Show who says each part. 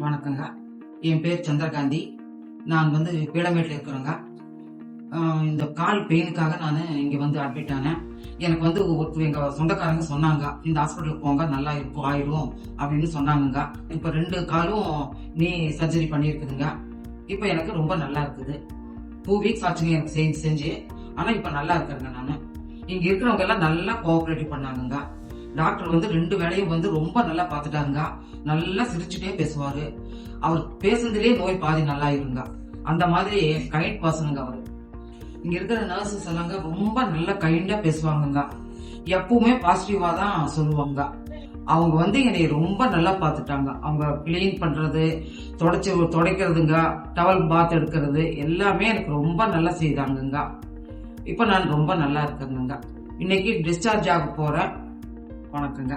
Speaker 1: வணக்கங்க. என் பேர் சந்திரகாந்தி. நான் பீடமேட்டில் இருக்கிறேங்க. இந்த கால் பெயினுக்காக நான் இங்கே அட்மிட் ஆனேன். எனக்கு எங்கள் சொந்தக்காரங்க சொன்னாங்க, இந்த ஹாஸ்பிட்டலுக்கு போங்க, நல்லா இருக்கும் ஆயிரும் அப்படின்னு சொன்னாங்க. இப்போ 2 காலும் நீ சர்ஜரி பண்ணியிருக்குதுங்க. இப்போ எனக்கு ரொம்ப நல்லா இருக்குது. 2 வீக்ஸ் ஆச்சுங்க எனக்கு செஞ்சு. ஆனால் இப்போ நல்லா இருக்கிறேங்க. நான் இங்கே இருக்கிறவங்க எல்லாம் நல்லா கோஆபரேட்டிவ் பண்ணாங்க. டாக்டர் 2 வேளையும் ரொம்ப நல்லா பார்த்துட்டாங்க. நல்லா சிரிச்சுட்டே பேசுவாரு. அவர் பேசுறதுலேயே நோய் பாதி நல்லா இருங்க. அந்த மாதிரி கைண்ட் பர்சனுங்க அவரு. இங்க இருக்கிற நர்சஸ் எல்லாம் ரொம்ப நல்ல கைண்டா பேசுவாங்க. எப்பவுமே பாசிட்டிவா தான் சொல்லுவாங்க. அவங்க என்னை ரொம்ப நல்லா பார்த்துட்டாங்க. அவங்க கிளீன் பண்றது, துடைக்கிறதுங்க, டவல் பாத் எடுக்கிறது எல்லாமே எனக்கு ரொம்ப நல்லா செய்தாங்க. இப்ப நான் ரொம்ப நல்லா இருக்கேங்க. இன்னைக்கு டிஸ்சார்ஜ் ஆக போறேன். வணக்கங்க.